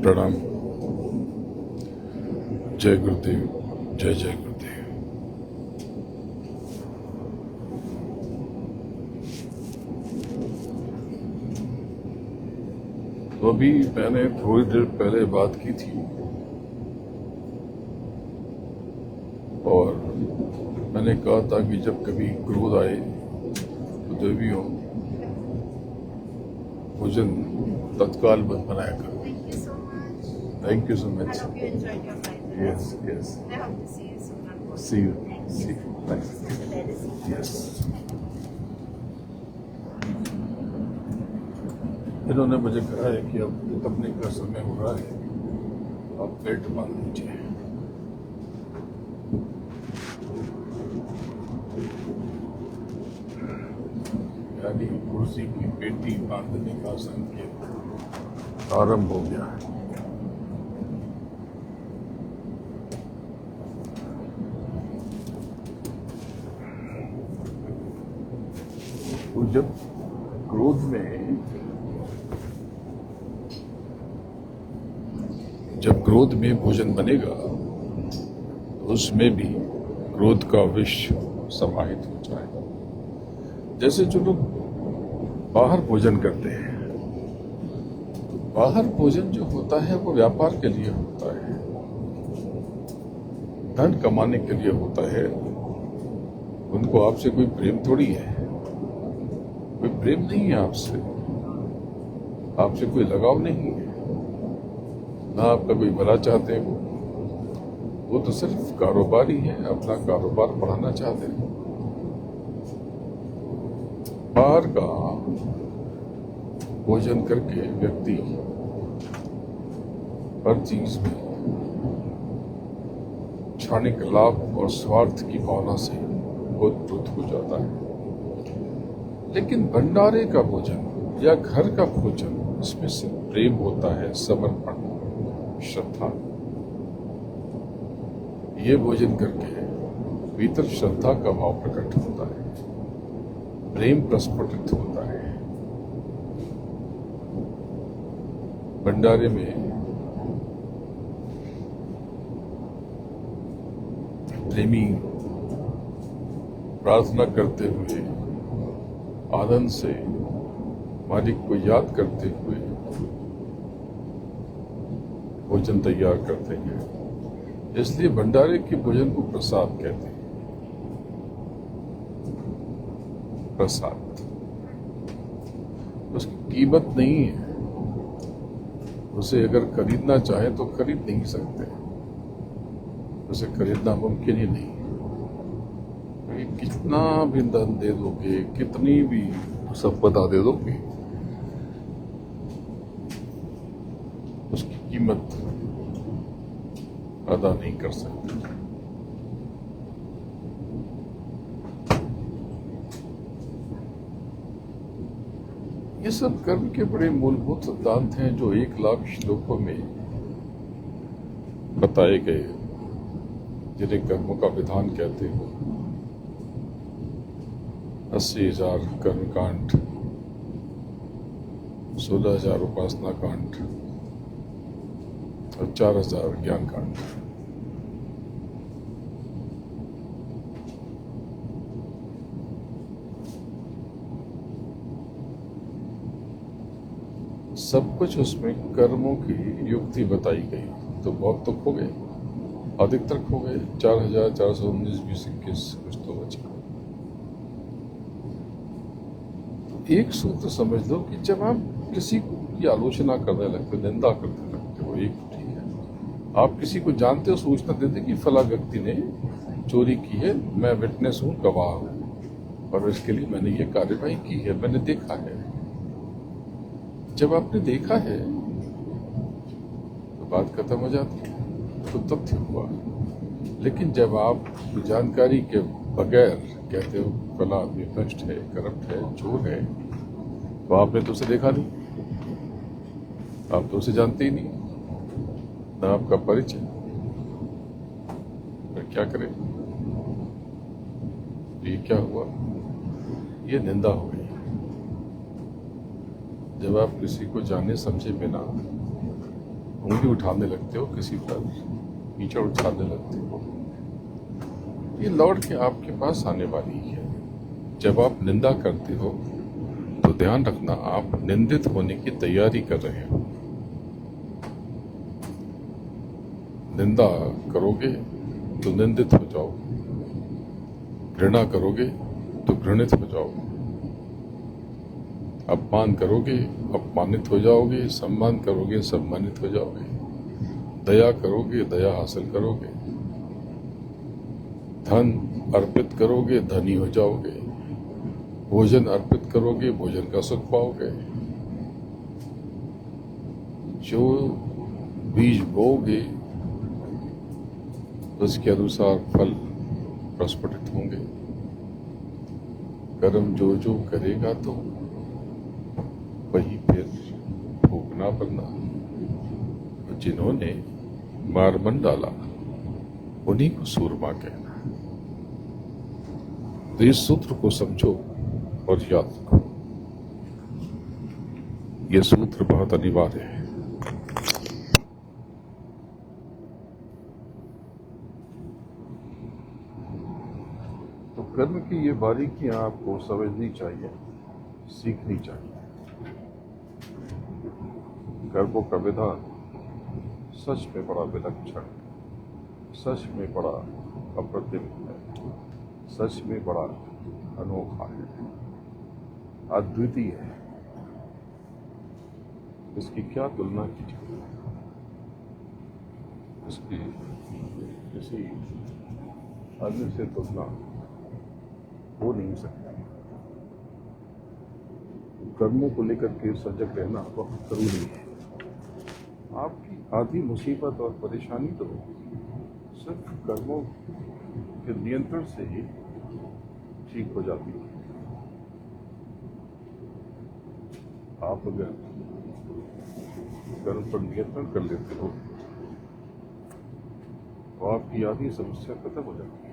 प्रणाम। जय गुरुदेव, जय जय गुरुदेव। तो अभी मैंने थोड़ी देर पहले बात की थी और मैंने कहा था कि जब कभी क्रोध आए तो देवियों भोजन तत्काल मत बनाया करो। Thank you so Thank you so much. much. I hope you enjoyed your flight. Yes, yes. I hope to see you soon on board. See you. Thank See you. Nice. Let us see. Yes. इन्होंने मुझे कहा है कि अब तपने का समय हो रहा है, अब बेल्ट बांध लीजिए। यानी कुर्सी की पेटी बांधने का संकेत आरंभ हो गया है। तो जब क्रोध में भोजन बनेगा तो उसमें भी क्रोध का विष समाहित हो जाएगा। जैसे जो लोग बाहर भोजन करते हैं, तो बाहर भोजन जो होता है वो व्यापार के लिए होता है, धन कमाने के लिए होता है। उनको आपसे कोई प्रेम थोड़ी है, कोई प्रेम नहीं है आपसे कोई लगाव नहीं है, ना आपका कोई भला चाहते हैं। वो तो सिर्फ कारोबारी है, अपना कारोबार बढ़ाना चाहते हैं। बाहर का भोजन करके व्यक्ति हर चीज में क्षणिक लाभ और स्वार्थ की भावना से ओतप्रोत हो जाता है। लेकिन भंडारे का भोजन या घर का भोजन, इसमें सिर्फ प्रेम होता है, समर्पण, श्रद्धा। ये भोजन करके भीतर श्रद्धा का भाव प्रकट होता है, प्रेम प्रस्फुटित होता है। भंडारे में प्रेमी प्रार्थना करते हुए, आनंद से मालिक को याद करते हुए भोजन तैयार करते हैं। इसलिए भंडारे के भोजन को प्रसाद कहते हैं। प्रसाद, उसकी कीमत नहीं है। उसे अगर खरीदना चाहे तो खरीद नहीं सकते, उसे खरीदना मुमकिन ही नहीं। कितना भी धन दे दोगे, कितनी भी संपदा दे दोगे, उसकी कीमत अदा नहीं कर सकते। ये सब कर्म के बड़े मूलभूत सिद्धांत हैं जो 1,00,000 श्लोकों में बताए गए, जिन्हें कर्मों का विधान कहते हैं। 80,000 कर्मकांड, 16,000 उपासना कांड और 4,000 ज्ञान कांड। सब कुछ उसमें कर्मों की युक्ति बताई गई। तो बहुत तो खो गए, अधिकतर खो गए। 4,419 20 21 कुछ तो बचे। एक सूत्र समझ लो कि जब आप किसी की आलोचना करने लगते, निंदा करने लगते हो, एक ठीक है, आप किसी को जानते हो, सूचना देते कि फला व्यक्ति ने चोरी की है, मैं विटनेस हूं, गवाह हूं, और इसके लिए मैंने ये कार्यवाही की है, मैंने देखा है। जब आपने देखा है तो बात खत्म हो जाती है, तो तथ्य हुआ। लेकिन जब आप जानकारी के बगैर कहते हो फला आदमी भ्रष्ट है, करप्ट है, चोर है, तो आपने तो उसे देखा नहीं, आप तो उसे जानते ही नहीं, ना आपका परिचय, फिर क्या करें? ये क्या हुआ? ये निंदा हो गई। जब आप किसी को जाने समझे बिना उंगली उठाने लगते हो किसी पर, कीचड़ उछालने लगते हो, ये लौट के आपके पास आने वाली है। जब आप निंदा करते हो तो ध्यान रखना आप निंदित होने की तैयारी कर रहे हो। निंदा करोगे तो निंदित हो जाओगे, घृणा करोगे तो घृणित हो जाओगे, अपमान करोगे अपमानित हो जाओगे, सम्मान करोगे सम्मानित हो जाओगे, दया करोगे दया हासिल करोगे, धन अर्पित करोगे धनी हो जाओगे, भोजन अर्पित करोगे भोजन का सुख पाओगे। जो बीज बोओगे उसके अनुसार फल प्रस्फुटित होंगे। कर्म जो जो करेगा तो वही फिर भोगना पड़ना। जिन्होंने मारमन डाला उन्हीं को सूरमा कहना। तो इस सूत्र को समझो और याद रखो। यह सूत्र बहुत अनिवार्य है। तो कर्म की ये बारीकियां आपको समझनी चाहिए, सीखनी चाहिए। कर्मों का विधान सच में बड़ा विलक्षण, सच में बड़ा अप्रतिम है, सच में बड़ा अनोखा है, अद्वितीय है। इसकी क्या तुलना कीजिए, इसकी किसी अन्य से तुलना हो नहीं सकती। कर्मों को लेकर के सजग रहना बहुत जरूरी है। आपकी आधी मुसीबत और परेशानी तो सिर्फ कर्मों के नियंत्रण से ही ठीक हो जाती है। आप अगर कर्म पर नियंत्रण कर लेते हो तो आपकी आधी समस्या खत्म हो जाती है।